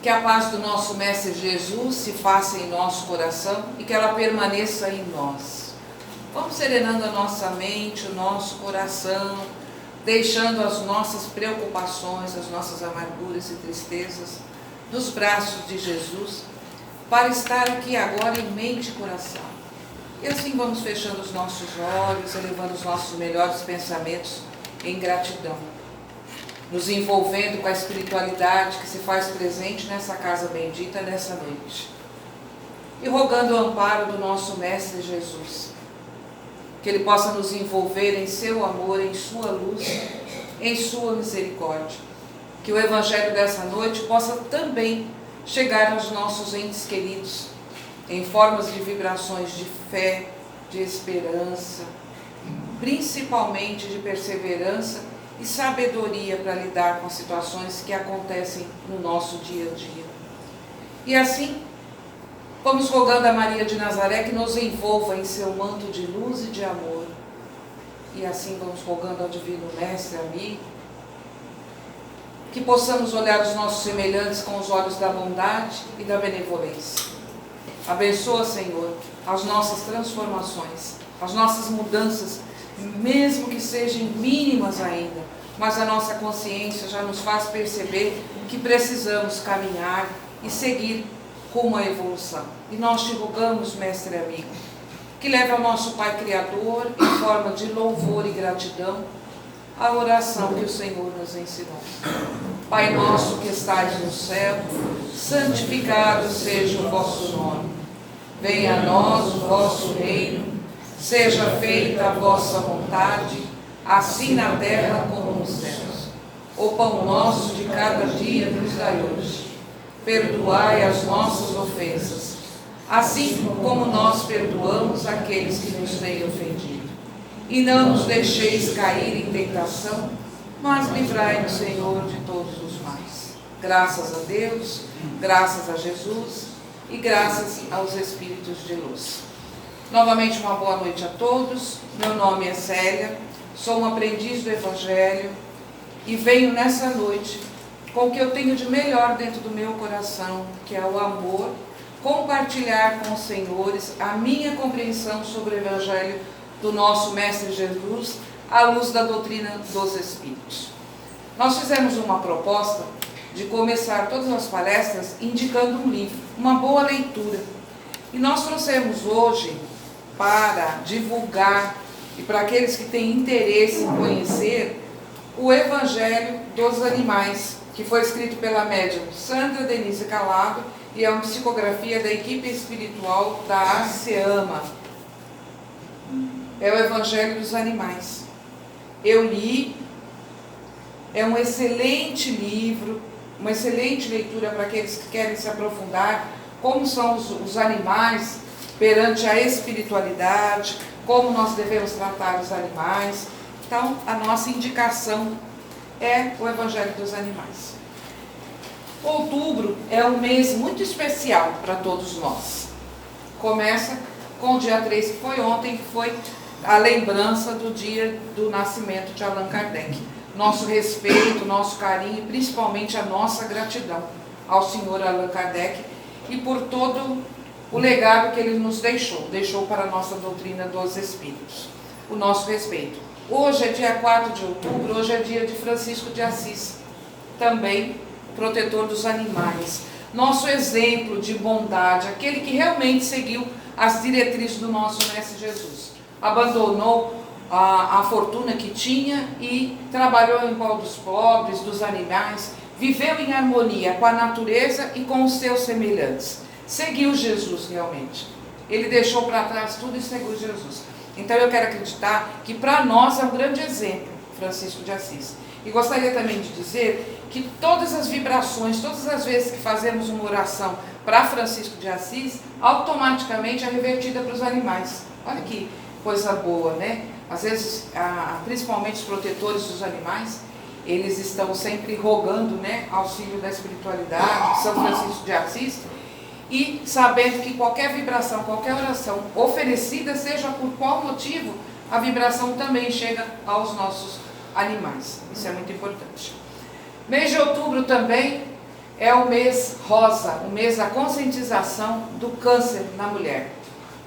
Que a paz do nosso Mestre Jesus se faça em nosso coração e que ela permaneça em nós. Vamos serenando a nossa mente, o nosso coração, deixando as nossas preocupações, as nossas amarguras e tristezas nos braços de Jesus, para estar aqui agora em mente e coração. E assim vamos fechando os nossos olhos, elevando os nossos melhores pensamentos em gratidão, nos envolvendo com a espiritualidade que se faz presente nessa casa bendita nessa noite. E rogando o amparo do nosso Mestre Jesus, que Ele possa nos envolver em seu amor, em sua luz, em sua misericórdia. Que o Evangelho dessa noite possa também chegar aos nossos entes queridos, em formas de vibrações de fé, de esperança, principalmente de perseverança e sabedoria para lidar com as situações que acontecem no nosso dia a dia. E assim, vamos rogando a Maria de Nazaré que nos envolva em seu manto de luz e de amor. E assim vamos rogando ao Divino Mestre, amigo, que possamos olhar os nossos semelhantes com os olhos da bondade e da benevolência. Abençoa, Senhor, as nossas transformações, as nossas mudanças, mesmo que sejam mínimas ainda, mas a nossa consciência já nos faz perceber que precisamos caminhar e seguir rumo à evolução. E nós te rogamos, Mestre amigo, que leve ao nosso Pai Criador, em forma de louvor e gratidão, a oração que o Senhor nos ensinou. Pai nosso que estais no céu, santificado seja o vosso nome. Venha a nós o vosso reino, seja feita a vossa vontade, assim na terra como nos céus. O pão nosso de cada dia nos dai hoje. Perdoai as nossas ofensas, assim como nós perdoamos aqueles que nos têm ofendido. E não nos deixeis cair em tentação, mas livrai-nos, Senhor, de todos os males. Graças a Deus, graças a Jesus e graças aos Espíritos de luz. Novamente uma boa noite a todos. Meu nome é Célia, sou uma aprendiz do Evangelho e venho nessa noite com o que eu tenho de melhor dentro do meu coração, que é o amor, compartilhar com os senhores a minha compreensão sobre o Evangelho do nosso Mestre Jesus, à luz da doutrina dos Espíritos. Nós fizemos uma proposta de começar todas as palestras indicando um livro, uma boa leitura. E nós trouxemos hoje para divulgar e para aqueles que têm interesse em conhecer o Evangelho dos Animais, que foi escrito pela médium Sandra Denise Calado e é uma psicografia da equipe espiritual da ASEAMA. É o Evangelho dos Animais. Eu li, é um excelente livro, uma excelente leitura para aqueles que querem se aprofundar, como são os animais perante a espiritualidade, como nós devemos tratar os animais. Então, a nossa indicação é o Evangelho dos Animais. Outubro é um mês muito especial para todos nós. Começa com o dia 3, que foi ontem, que foi a lembrança do dia do nascimento de Allan Kardec. Nosso respeito, nosso carinho e principalmente a nossa gratidão ao senhor Allan Kardec e por todo o legado que ele nos deixou para a nossa doutrina dos Espíritos. O nosso respeito. Hoje é dia 4 de outubro, hoje é dia de Francisco de Assis, também protetor dos animais. Nosso exemplo de bondade, aquele que realmente seguiu as diretrizes do nosso Mestre Jesus. Abandonou a fortuna que tinha e trabalhou em prol dos pobres, dos animais, viveu em harmonia com a natureza e com os seus semelhantes. Seguiu Jesus realmente. Ele deixou para trás tudo e seguiu Jesus. Então eu quero acreditar que para nós é um grande exemplo, Francisco de Assis. E gostaria também de dizer que todas as vibrações, todas as vezes que fazemos uma oração para Francisco de Assis, automaticamente é revertida para os animais. Olha que coisa boa, né? Às vezes, principalmente os protetores dos animais, eles estão sempre rogando, né, auxílio da espiritualidade, São Francisco de Assis, e sabendo que qualquer vibração, qualquer oração oferecida, seja por qual motivo, a vibração também chega aos nossos animais. Isso é muito importante. Mês de outubro também é o mês rosa, o mês da conscientização do câncer na mulher,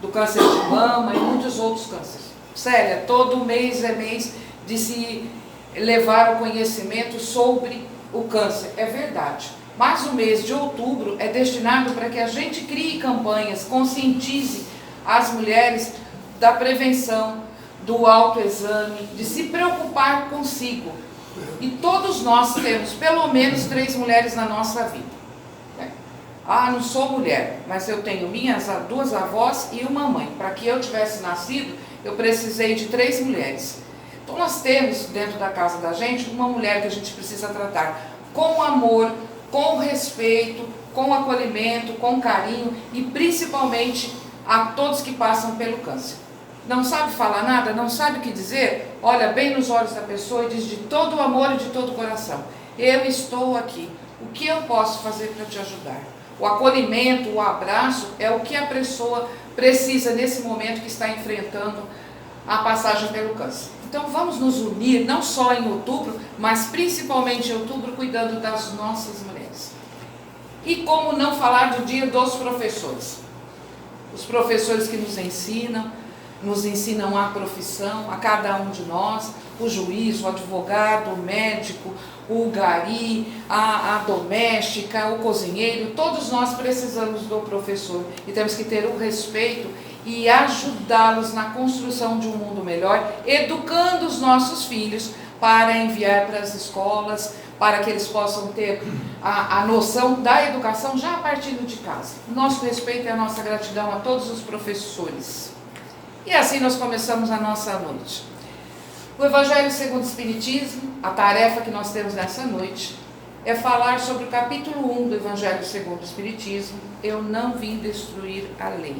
do câncer de mama e muitos outros cânceres. Célia, todo mês é mês de se levar o conhecimento sobre o câncer, é verdade. Mas o mês de outubro é destinado para que a gente crie campanhas, conscientize as mulheres da prevenção, do autoexame, de se preocupar consigo. E todos nós temos pelo menos 3 mulheres na nossa vida. Ah, não sou mulher, mas eu tenho minhas 2 avós e uma mãe. Para que eu tivesse nascido, eu precisei de 3 mulheres. Então nós temos dentro da casa da gente uma mulher que a gente precisa tratar com amor, com respeito, com acolhimento, com carinho e principalmente a todos que passam pelo câncer. Não sabe falar nada, não sabe o que dizer? Olha bem nos olhos da pessoa e diz de todo o amor e de todo o coração: eu estou aqui, o que eu posso fazer para te ajudar? O acolhimento, o abraço é o que a pessoa precisa nesse momento que está enfrentando a passagem pelo câncer. Então vamos nos unir, não só em outubro, mas principalmente em outubro, cuidando das nossas mulheres. E como não falar do dia dos professores? Os professores que nos ensinam a profissão, a cada um de nós, o juiz, o advogado, o médico, o gari, a doméstica, o cozinheiro, todos nós precisamos do professor e temos que ter o respeito e ajudá-los na construção de um mundo melhor, educando os nossos filhos para enviar para as escolas, para que eles possam ter a noção da educação já a partir de casa. Nosso respeito e a nossa gratidão a todos os professores. E assim nós começamos a nossa noite. O Evangelho segundo o Espiritismo, a tarefa que nós temos nessa noite, é falar sobre o capítulo 1 do Evangelho segundo o Espiritismo, eu não vim destruir a lei.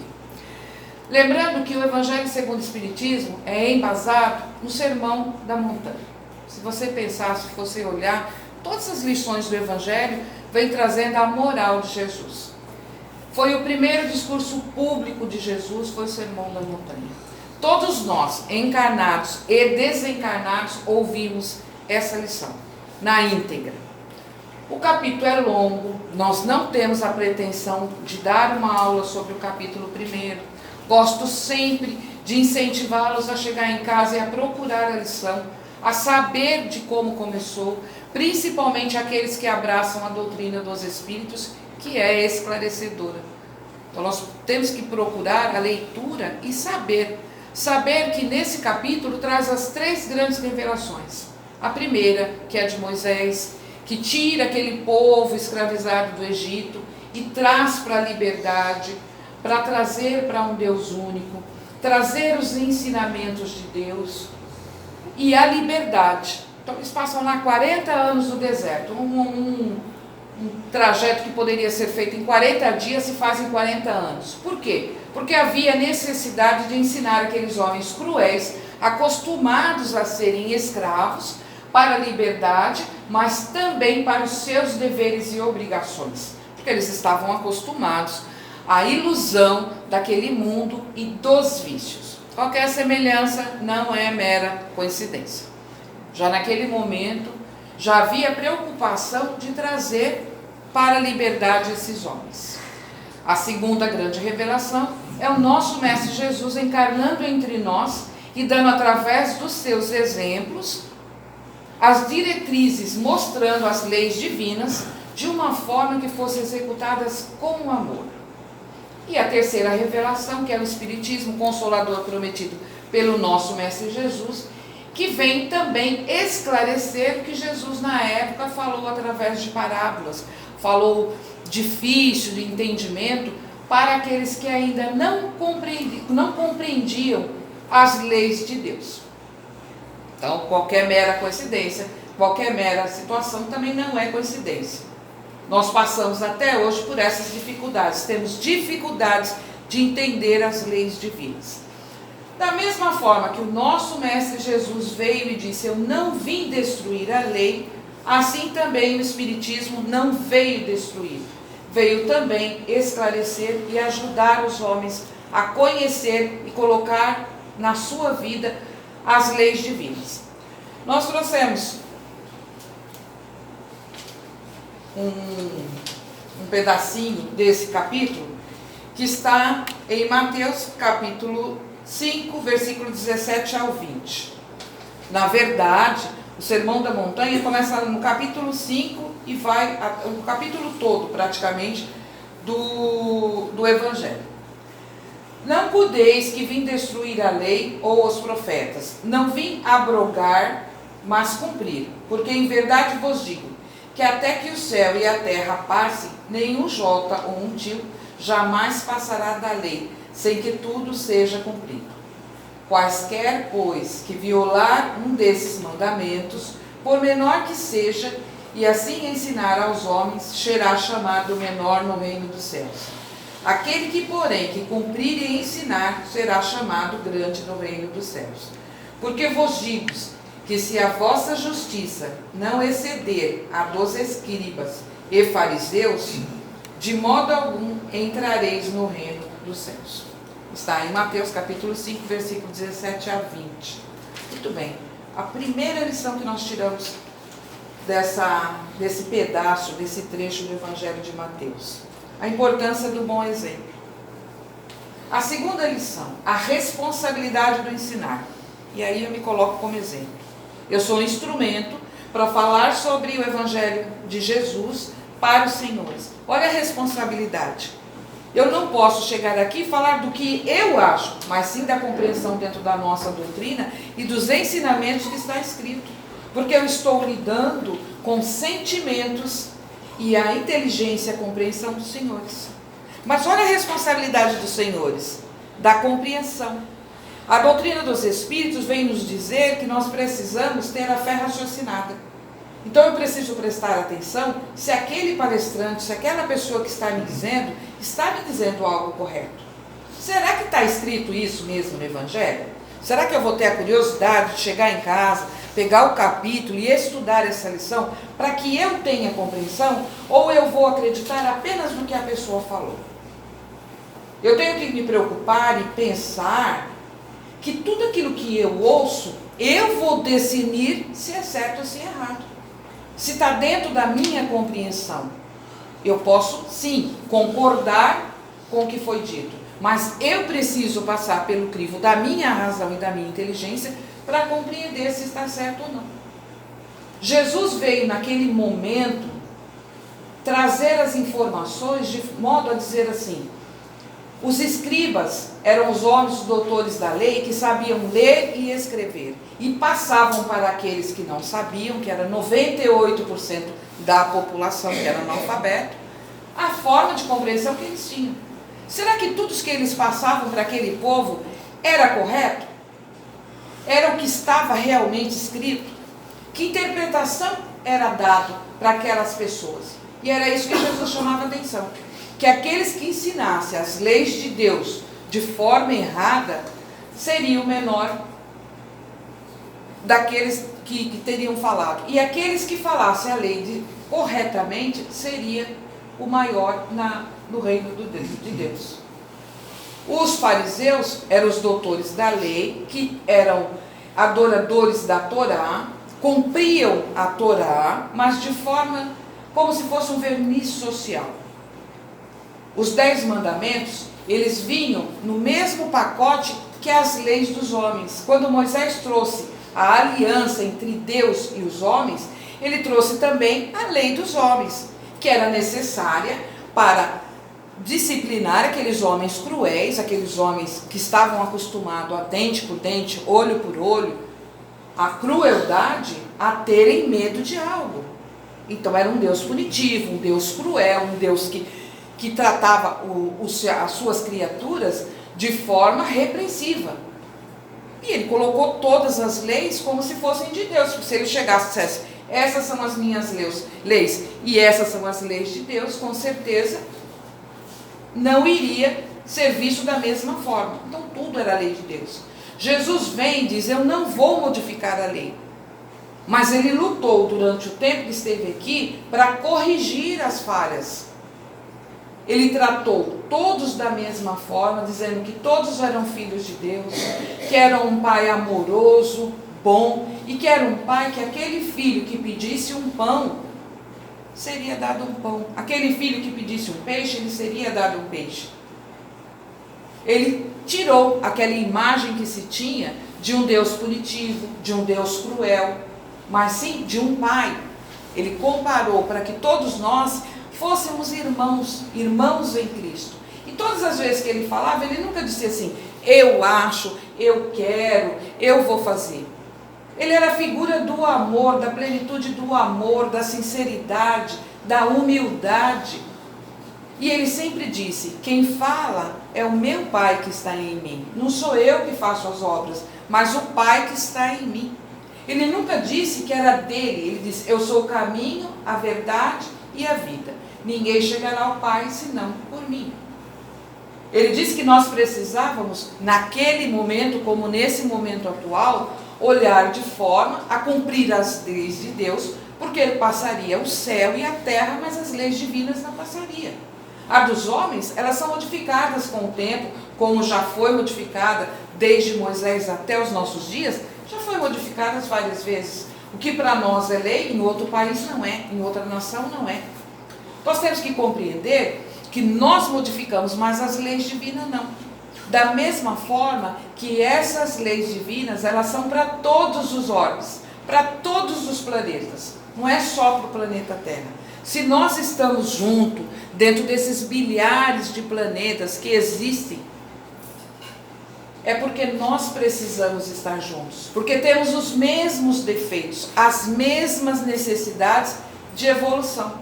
Lembrando que o Evangelho segundo o Espiritismo é embasado no Sermão da Montanha. Se você pensar, se você olhar, todas as lições do Evangelho vêm trazendo a moral de Jesus. Foi o primeiro discurso público de Jesus, foi o Sermão da Montanha. Todos nós, encarnados e desencarnados, ouvimos essa lição na íntegra. O capítulo é longo, nós não temos a pretensão de dar uma aula sobre o capítulo 1. Gosto sempre de incentivá-los a chegar em casa e a procurar a lição, a saber de como começou, principalmente aqueles que abraçam a doutrina dos Espíritos, que é esclarecedora. Então nós temos que procurar a leitura e saber que nesse capítulo traz as 3 grandes revelações. A primeira, que é de Moisés, que tira aquele povo escravizado do Egito e traz para a liberdade, para trazer para um Deus único, trazer os ensinamentos de Deus e a liberdade. Então eles passam lá 40 anos no deserto, um trajeto que poderia ser feito em 40 dias se faz em 40 anos. Por quê? Porque havia necessidade de ensinar aqueles homens cruéis, acostumados a serem escravos, para a liberdade, mas também para os seus deveres e obrigações. Porque eles estavam acostumados à ilusão daquele mundo e dos vícios. Qualquer semelhança não é mera coincidência. Já naquele momento, já havia preocupação de trazer para a liberdade esses homens. A segunda grande revelação é o nosso Mestre Jesus encarnando entre nós e dando através dos seus exemplos as diretrizes, mostrando as leis divinas de uma forma que fossem executadas com amor. E a terceira revelação, que é o Espiritismo Consolador prometido pelo nosso Mestre Jesus, que vem também esclarecer o que Jesus na época falou através de parábolas, falou difícil de entendimento para aqueles que ainda não compreendiam as leis de Deus. Então, qualquer mera coincidência, qualquer mera situação também não é coincidência. Nós passamos até hoje por essas dificuldades, temos dificuldades de entender as leis divinas. Da mesma forma que o nosso Mestre Jesus veio e disse, eu não vim destruir a lei, assim também o Espiritismo não veio destruir. Veio também esclarecer e ajudar os homens a conhecer e colocar na sua vida as leis divinas. Nós trouxemos um pedacinho desse capítulo, que está em Mateus capítulo 5, versículo 17 ao 20. Na verdade, o Sermão da Montanha começa no capítulo 5 e vai o capítulo todo, praticamente, do Evangelho. Não cuideis que vim destruir a lei ou os profetas. Não vim abrogar, mas cumprir. Porque em verdade vos digo, que até que o céu e a terra passem, nenhum jota ou um tio jamais passará da lei, sem que tudo seja cumprido. Quaisquer, pois, que violar um desses mandamentos, por menor que seja, e assim ensinar aos homens, será chamado menor no reino dos céus. Aquele que, porém, que cumprir e ensinar, será chamado grande no reino dos céus. Porque vos digo que se a vossa justiça não exceder a dos escribas e fariseus, de modo algum entrareis no reino dos céus. Está em Mateus capítulo 5, versículo 17 a 20. Muito bem. A primeira lição que nós tiramos desse pedaço, desse trecho do Evangelho de Mateus: a importância do bom exemplo. A segunda lição: a responsabilidade do ensinar. E aí eu me coloco como exemplo. Eu sou um instrumento para falar sobre o Evangelho de Jesus para os senhores. Olha a responsabilidade. Eu não posso chegar aqui e falar do que eu acho, mas sim da compreensão dentro da nossa doutrina e dos ensinamentos que está escrito. Porque eu estou lidando com sentimentos e a inteligência e a compreensão dos senhores. Mas olha a responsabilidade dos senhores, da compreensão. A doutrina dos Espíritos vem nos dizer que nós precisamos ter a fé raciocinada. Então eu preciso prestar atenção se aquele palestrante, se aquela pessoa que está me dizendo algo correto. Será que está escrito isso mesmo no Evangelho? Será que eu vou ter a curiosidade de chegar em casa, pegar o capítulo e estudar essa lição para que eu tenha compreensão, ou eu vou acreditar apenas no que a pessoa falou? Eu tenho que me preocupar e pensar que tudo aquilo que eu ouço, eu vou decidir se é certo ou se é errado. Se está dentro da minha compreensão. Eu posso, sim, concordar com o que foi dito, mas eu preciso passar pelo crivo da minha razão e da minha inteligência para compreender se está certo ou não. Jesus veio naquele momento trazer as informações de modo a dizer assim: os escribas eram os homens, os doutores da lei, que sabiam ler e escrever, e passavam para aqueles que não sabiam, que era 98% da população que era analfabeto, a forma de compreensão que eles tinham. Será que tudo que eles passavam para aquele povo era correto? Era o que estava realmente escrito? Que interpretação era dada para aquelas pessoas? E era isso que Jesus chamava a atenção. Que aqueles que ensinassem as leis de Deus de forma errada, seria o menor daqueles que teriam falado. E aqueles que falassem a lei corretamente, seria o maior no reino de Deus. Os fariseus eram os doutores da lei, que eram adoradores da Torá, cumpriam a Torá, mas de forma como se fosse um verniz social. Os 10 mandamentos, eles vinham no mesmo pacote que as leis dos homens. Quando Moisés trouxe a aliança entre Deus e os homens, ele trouxe também a lei dos homens, que era necessária para disciplinar aqueles homens cruéis, aqueles homens que estavam acostumados a dente por dente, olho por olho, a crueldade, a terem medo de algo. Então era um Deus punitivo, um Deus cruel, um Deus que tratava as suas criaturas de forma repreensiva. E ele colocou todas as leis como se fossem de Deus. Se ele chegasse e dissesse: essas são as minhas leis e essas são as leis de Deus, com certeza não iria ser visto da mesma forma. Então tudo era a lei de Deus. Jesus vem e diz: eu não vou modificar a lei. Mas ele lutou durante o tempo que esteve aqui para corrigir as falhas. Ele tratou todos da mesma forma, dizendo que todos eram filhos de Deus, que era um pai amoroso, bom, e que era um pai que aquele filho que pedisse um pão, seria dado um pão. Aquele filho que pedisse um peixe, ele seria dado um peixe. Ele tirou aquela imagem que se tinha de um Deus punitivo, de um Deus cruel, mas sim de um pai. Ele comparou para que todos nós fôssemos irmãos, irmãos em Cristo. E todas as vezes que ele falava, ele nunca disse assim, eu acho, eu quero, eu vou fazer. Ele era a figura do amor, da plenitude do amor, da sinceridade, da humildade. E ele sempre disse, quem fala é o meu Pai que está em mim. Não sou eu que faço as obras, mas o Pai que está em mim. Ele nunca disse que era dele, ele disse, eu sou o caminho, a verdade e a vida. Ninguém chegará ao Pai senão por mim. Ele disse que nós precisávamos, naquele momento, como nesse momento atual, olhar de forma a cumprir as leis de Deus, porque ele passaria o céu e a terra, mas as leis divinas não passariam. A dos homens, elas são modificadas com o tempo, como já foi modificada desde Moisés até os nossos dias, já foi modificada várias vezes. O que para nós é lei, em outro país não é, em outra nação não é. Nós temos que compreender que nós modificamos, mas as leis divinas não. Da mesma forma que essas leis divinas, elas são para todos os orbes, para todos os planetas, não é só para o planeta Terra. Se nós estamos juntos, dentro desses bilhares de planetas que existem, é porque nós precisamos estar juntos, porque temos os mesmos defeitos, as mesmas necessidades de evolução.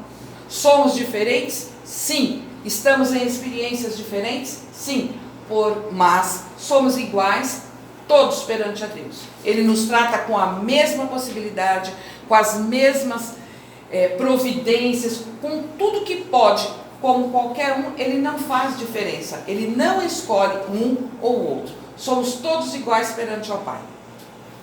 Somos diferentes? Sim. Estamos em experiências diferentes? Sim. Mas somos iguais todos perante a Deus. Ele nos trata com a mesma possibilidade, com as mesmas providências, com tudo que pode, como qualquer um. Ele não faz diferença, ele não escolhe um ou outro. Somos todos iguais perante ao Pai.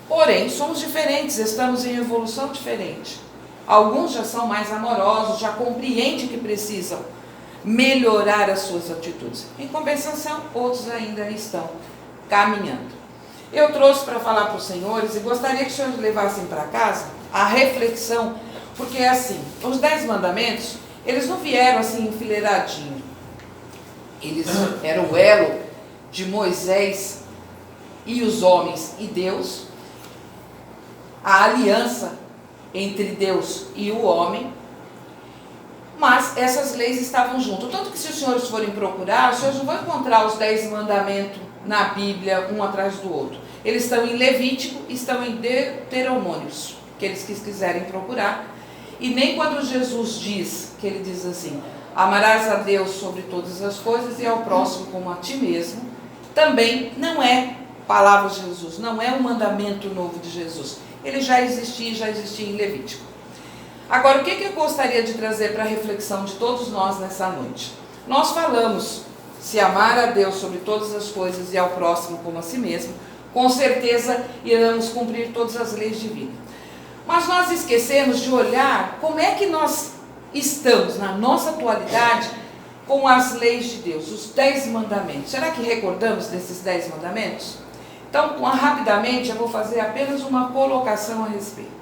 Porém, somos diferentes, estamos em evolução diferente. Alguns já são mais amorosos, já compreendem que precisam melhorar as suas atitudes. Em compensação, outros ainda estão caminhando. Eu trouxe para falar para os senhores e gostaria que os senhores levassem para casa a reflexão, porque é assim, os 10 mandamentos, eles não vieram assim enfileiradinho. Eles eram o elo de Moisés e os homens e Deus, a aliança entre Deus e o homem, mas essas leis estavam juntas. Tanto que se os senhores forem procurar, os senhores não vão encontrar os 10 mandamentos na Bíblia, um atrás do outro. Eles estão em Levítico, estão em Deuteronômios, aqueles que quiserem procurar. E nem quando Jesus diz, que ele diz assim, amarás a Deus sobre todas as coisas e ao próximo como a ti mesmo, também não é palavra de Jesus, não é um mandamento novo de Jesus. Ele já existia em Levítico. Agora, o que eu gostaria de trazer para a reflexão de todos nós nessa noite? Nós falamos, se amar a Deus sobre todas as coisas e ao próximo como a si mesmo, com certeza iremos cumprir todas as leis divinas. Mas nós esquecemos de olhar como é que nós estamos, na nossa atualidade, com as leis de Deus, os 10 mandamentos. Será que recordamos desses 10 mandamentos? Então, rapidamente, eu vou fazer apenas uma colocação a respeito.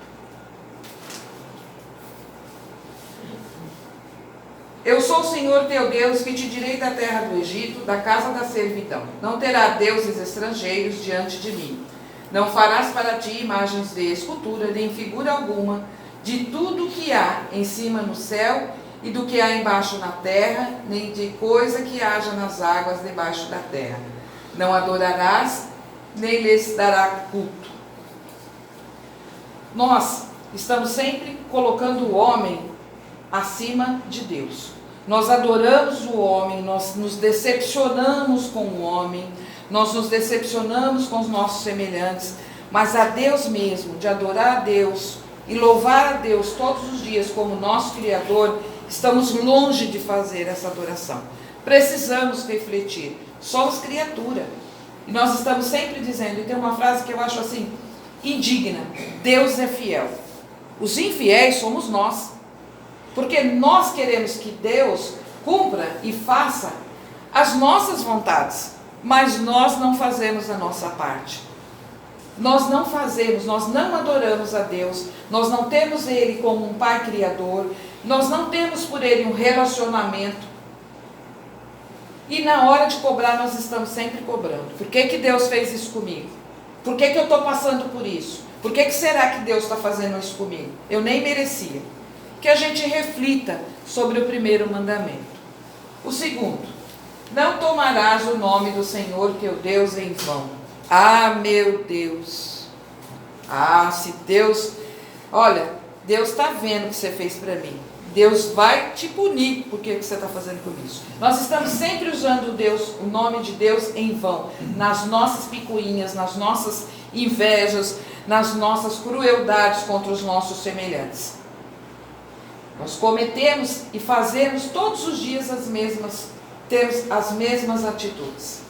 Eu sou o Senhor teu Deus, que te tirei da terra do Egito, da casa da servidão. Não terá deuses estrangeiros diante de mim. Não farás para ti imagens de escultura, nem figura alguma, de tudo que há em cima no céu e do que há embaixo na terra, nem de coisa que haja nas águas debaixo da terra. Não adorarás, nem lhes dará culto. Nós estamos sempre colocando o homem acima de Deus. Nós adoramos o homem, nós nos decepcionamos com o homem, nós nos decepcionamos com os nossos semelhantes, mas a Deus mesmo, de adorar a Deus e louvar a Deus todos os dias como nosso Criador, estamos longe de fazer essa adoração. Precisamos refletir, somos criatura, e nós estamos sempre dizendo, e tem uma frase que eu acho assim, indigna, Deus é fiel. Os infiéis somos nós. Porque nós queremos que Deus cumpra e faça as nossas vontades, mas nós não fazemos a nossa parte. Nós não fazemos, nós não adoramos a Deus, nós não temos Ele como um Pai Criador, Nós não temos por ele um relacionamento. E na hora de cobrar, nós estamos sempre cobrando. Por que Deus fez isso comigo? Por que eu estou passando por isso? Por que será que Deus está fazendo isso comigo? Eu nem merecia. Que a gente reflita sobre o primeiro mandamento. O segundo: não tomarás o nome do Senhor teu Deus em vão. Ah, meu Deus! Ah, se Deus... Olha, Deus está vendo o que você fez para mim. Deus vai te punir porque você está fazendo com isso. Nós estamos sempre usando o nome de Deus em vão. Nas nossas picuinhas, nas nossas invejas, nas nossas crueldades contra os nossos semelhantes. Nós cometemos e fazemos todos os dias temos as mesmas atitudes.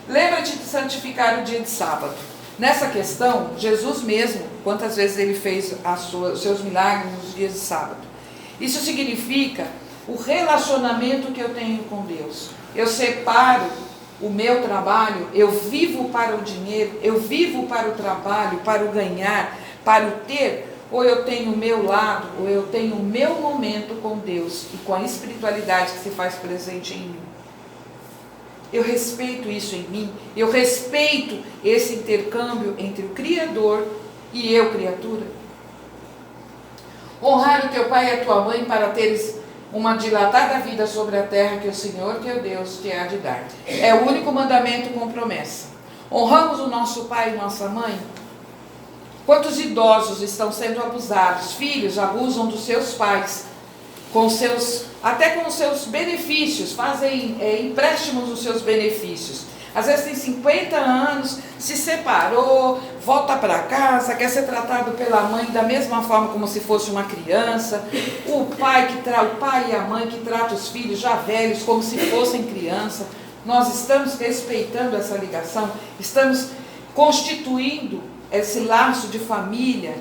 Lembra-te de santificar o dia de sábado. Nessa questão, Jesus mesmo, quantas vezes ele fez os seus milagres nos dias de sábado. Isso significa o relacionamento que eu tenho com Deus. Eu separo o meu trabalho, eu vivo para o dinheiro, eu vivo para o trabalho, para o ganhar, para o ter, ou eu tenho o meu lado, ou eu tenho o meu momento com Deus e com a espiritualidade que se faz presente em mim. Eu respeito isso em mim, eu respeito esse intercâmbio entre o Criador e eu, criatura. Honrar o teu pai e a tua mãe para teres uma dilatada vida sobre a terra que o Senhor teu Deus te há de dar. É o único mandamento com promessa. Honramos o nosso pai e nossa mãe? Quantos idosos estão sendo abusados? Filhos abusam dos seus pais, até com os seus benefícios, fazem empréstimos dos seus benefícios. Às vezes tem 50 anos, se separou, volta para casa, quer ser tratado pela mãe da mesma forma como se fosse uma criança. O pai e a mãe que tratam os filhos já velhos como se fossem criança. Nós estamos respeitando essa ligação, estamos constituindo esse laço de família,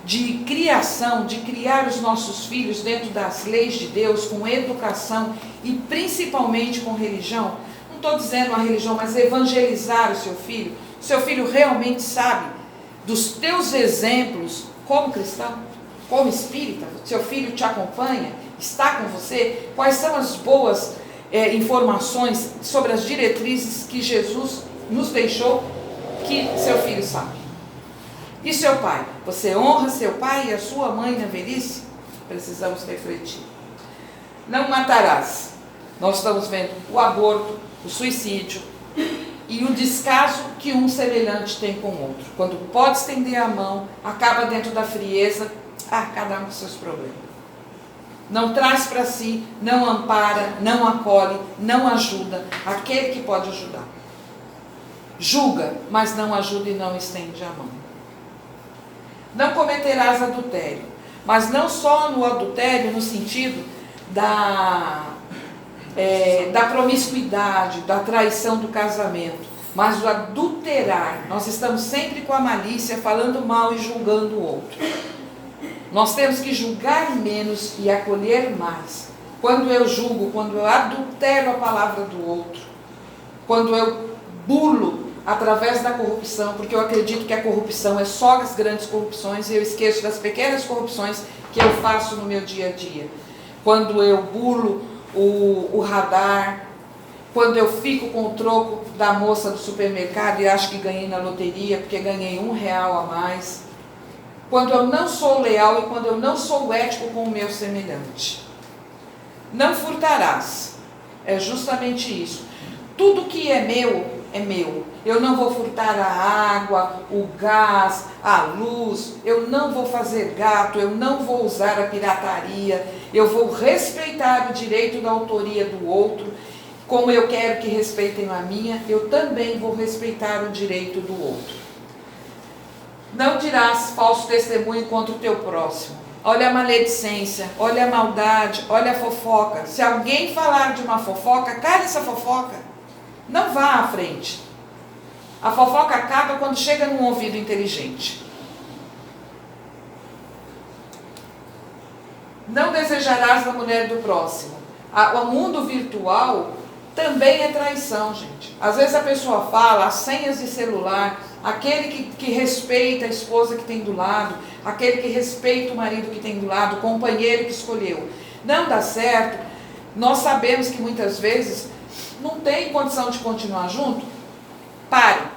de criação, de criar os nossos filhos dentro das leis de Deus, com educação e principalmente com religião. Não estou dizendo a religião, mas evangelizar o seu filho. O seu filho realmente sabe dos teus exemplos como cristão, como espírita. Seu filho te acompanha, está com você. Quais são as boas informações sobre as diretrizes que Jesus nos deixou que seu filho sabe? E seu pai? Você honra seu pai e a sua mãe na velhice? Precisamos refletir. Não matarás. Nós estamos vendo o aborto, o suicídio e o descaso que um semelhante tem com o outro. Quando pode estender a mão, acaba dentro da frieza, cada um com seus problemas. Não traz para si, não ampara, não acolhe, não ajuda aquele que pode ajudar. Julga, mas não ajuda e não estende a mão. Não cometerás adultério, mas não só no adultério no sentido da promiscuidade, da traição do casamento, mas o adulterar. Nós estamos sempre com a malícia, falando mal e julgando o outro. Nós temos que julgar menos e acolher mais. Quando eu julgo, quando eu adultero a palavra do outro, quando eu bulo através da corrupção, porque eu acredito que a corrupção é só as grandes corrupções e eu esqueço das pequenas corrupções que eu faço no meu dia a dia. Quando eu bulo o radar, quando eu fico com o troco da moça do supermercado e acho que ganhei na loteria porque ganhei R$1 a mais. Quando eu não sou leal e quando eu não sou ético com o meu semelhante. Não furtarás. É justamente isso. Tudo que é meu, é meu. Eu não vou furtar a água, o gás, a luz, eu não vou fazer gato, eu não vou usar a pirataria, eu vou respeitar o direito da autoria do outro, como eu quero que respeitem a minha, eu também vou respeitar o direito do outro. Não dirás falso testemunho contra o teu próximo. Olha a maledicência, olha a maldade, olha a fofoca. Se alguém falar de uma fofoca, cale essa fofoca. Não vá à frente. A fofoca acaba quando chega num ouvido inteligente. Não desejarás a mulher do próximo. O mundo virtual também é traição, gente. Às vezes a pessoa fala as senhas de celular aquele que respeita a esposa que tem do lado, aquele que respeita o marido que tem do lado, o companheiro que escolheu. Não dá certo, nós sabemos que muitas vezes não tem condição de continuar junto, pare.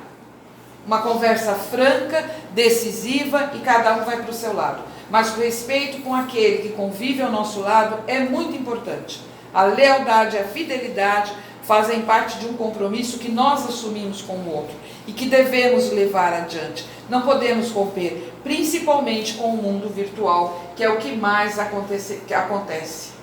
Uma conversa franca, decisiva e cada um vai para o seu lado. Mas o respeito com aquele que convive ao nosso lado é muito importante. A lealdade e a fidelidade fazem parte de um compromisso que nós assumimos com o outro e que devemos levar adiante. Não podemos romper, principalmente com o mundo virtual, que é o que mais acontece.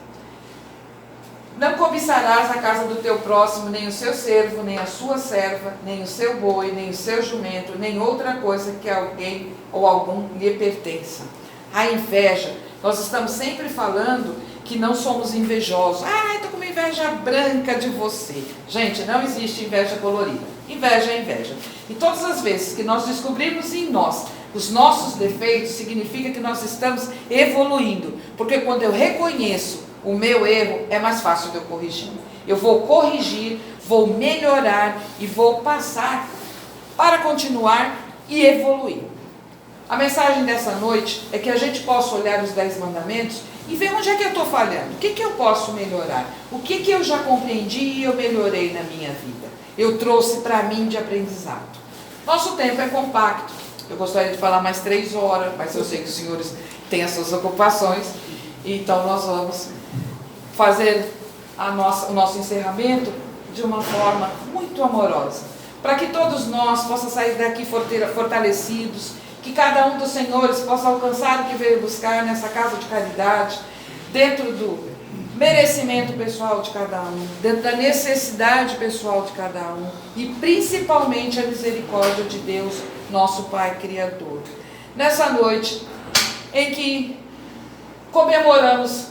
Não cobiçarás a casa do teu próximo, nem o seu servo, nem a sua serva, nem o seu boi, nem o seu jumento, nem outra coisa que alguém ou algum lhe pertença. A inveja, nós estamos sempre falando que não somos invejosos. Estou com uma inveja branca de você. Gente, não existe inveja colorida. Inveja é inveja. E todas as vezes que nós descobrirmos em nós os nossos defeitos, significa que nós estamos evoluindo. Porque quando eu reconheço o meu erro, é mais fácil de eu corrigir. Eu vou corrigir, vou melhorar e vou passar para continuar e evoluir. A mensagem dessa noite é que a gente possa olhar os 10 mandamentos e ver onde é que eu estou falhando. O que eu posso melhorar? O que eu já compreendi e eu melhorei na minha vida? Eu trouxe para mim de aprendizado. Nosso tempo é compacto. Eu gostaria de falar mais 3 horas, mas eu sei que os senhores têm as suas ocupações. Então nós vamos fazer o nosso encerramento de uma forma muito amorosa, para que todos nós possamos sair daqui fortalecidos, que cada um dos senhores possa alcançar o que veio buscar nessa casa de caridade, dentro do merecimento pessoal de cada um, dentro da necessidade pessoal de cada um, e principalmente a misericórdia de Deus, nosso Pai Criador. Nessa noite em que comemoramos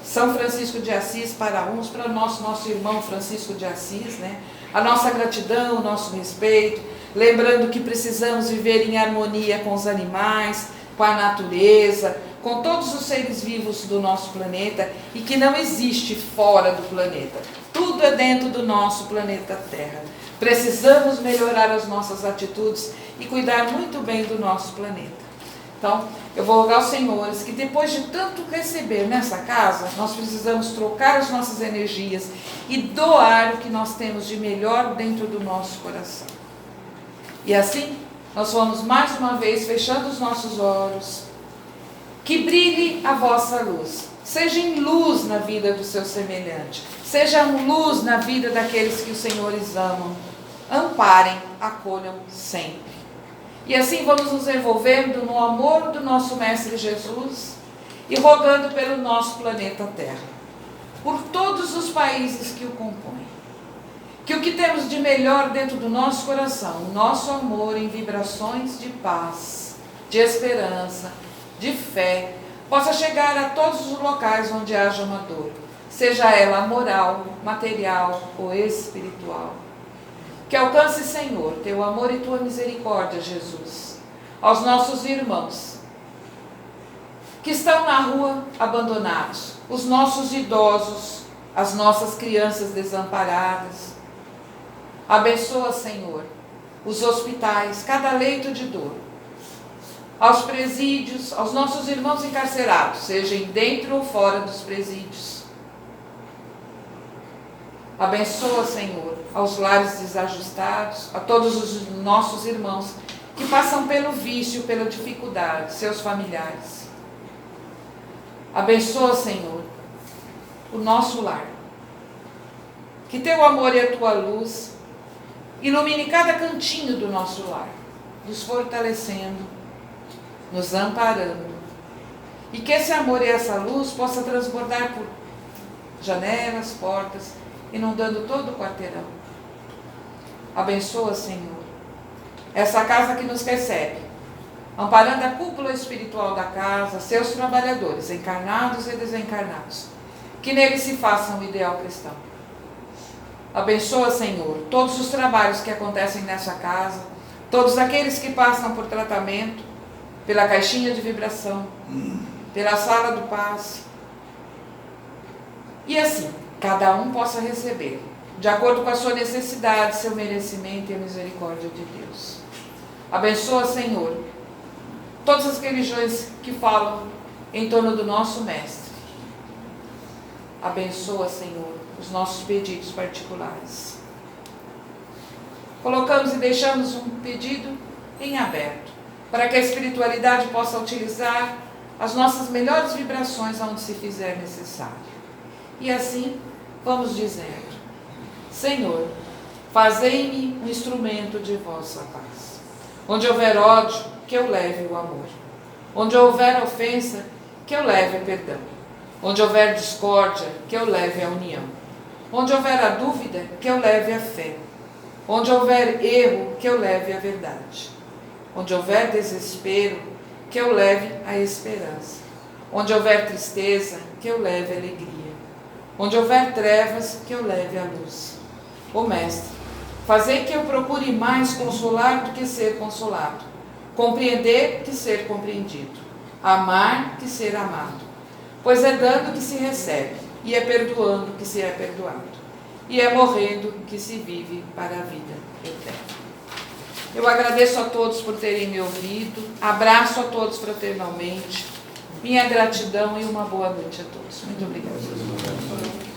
São Francisco de Assis para uns, para nosso irmão Francisco de Assis, né? A nossa gratidão, o nosso respeito, lembrando que precisamos viver em harmonia com os animais, com a natureza, com todos os seres vivos do nosso planeta, e que não existe fora do planeta. Tudo é dentro do nosso planeta Terra. Precisamos melhorar as nossas atitudes e cuidar muito bem do nosso planeta. Então, eu vou rogar aos senhores que depois de tanto receber nessa casa, nós precisamos trocar as nossas energias e doar o que nós temos de melhor dentro do nosso coração. E assim, nós vamos mais uma vez fechando os nossos olhos. Que brilhe a vossa luz. Sejam luz na vida do seu semelhante. Sejam luz na vida daqueles que os senhores amam. Amparem, acolham sempre. E assim vamos nos envolvendo no amor do nosso Mestre Jesus e rogando pelo nosso planeta Terra, por todos os países que o compõem. Que o que temos de melhor dentro do nosso coração, o nosso amor em vibrações de paz, de esperança, de fé, possa chegar a todos os locais onde haja uma dor, seja ela moral, material ou espiritual. Que alcance, Senhor, teu amor e tua misericórdia, Jesus, aos nossos irmãos que estão na rua abandonados, os nossos idosos, as nossas crianças desamparadas. Abençoa, Senhor, os hospitais, cada leito de dor, aos presídios, aos nossos irmãos encarcerados, sejam dentro ou fora dos presídios. Abençoa, Senhor, aos lares desajustados, a todos os nossos irmãos que passam pelo vício, pela dificuldade, seus familiares. Abençoa, Senhor, o nosso lar. Que teu amor e a tua luz ilumine cada cantinho do nosso lar, nos fortalecendo, nos amparando. E que esse amor e essa luz possa transbordar por janelas, portas, inundando todo o quarteirão. Abençoa, Senhor, essa casa que nos recebe, amparando a cúpula espiritual da casa, seus trabalhadores, encarnados e desencarnados, que neles se façam o ideal cristão. Abençoa, Senhor, todos os trabalhos que acontecem nessa casa, todos aqueles que passam por tratamento, pela caixinha de vibração, pela sala do passe, e assim, cada um possa receber, de acordo com a sua necessidade, seu merecimento e a misericórdia de Deus. Abençoa, Senhor, todas as religiões que falam em torno do nosso Mestre. Abençoa, Senhor, os nossos pedidos particulares. Colocamos e deixamos um pedido em aberto, para que a espiritualidade possa utilizar as nossas melhores vibrações aonde se fizer necessário. E assim, vamos dizendo: Senhor, fazei-me um instrumento de vossa paz. Onde houver ódio, que eu leve o amor. Onde houver ofensa, que eu leve o perdão. Onde houver discórdia, que eu leve a união. Onde houver a dúvida, que eu leve a fé. Onde houver erro, que eu leve a verdade. Onde houver desespero, que eu leve a esperança. Onde houver tristeza, que eu leve a alegria. Onde houver trevas, que eu leve a luz. Ó Mestre, fazei que eu procure mais consolar do que ser consolado, compreender que ser compreendido, amar que ser amado. Pois é dando que se recebe, e é perdoando que se é perdoado, e é morrendo que se vive para a vida eterna. Eu agradeço a todos por terem me ouvido, abraço a todos fraternalmente, minha gratidão e uma boa noite a todos. Muito obrigada.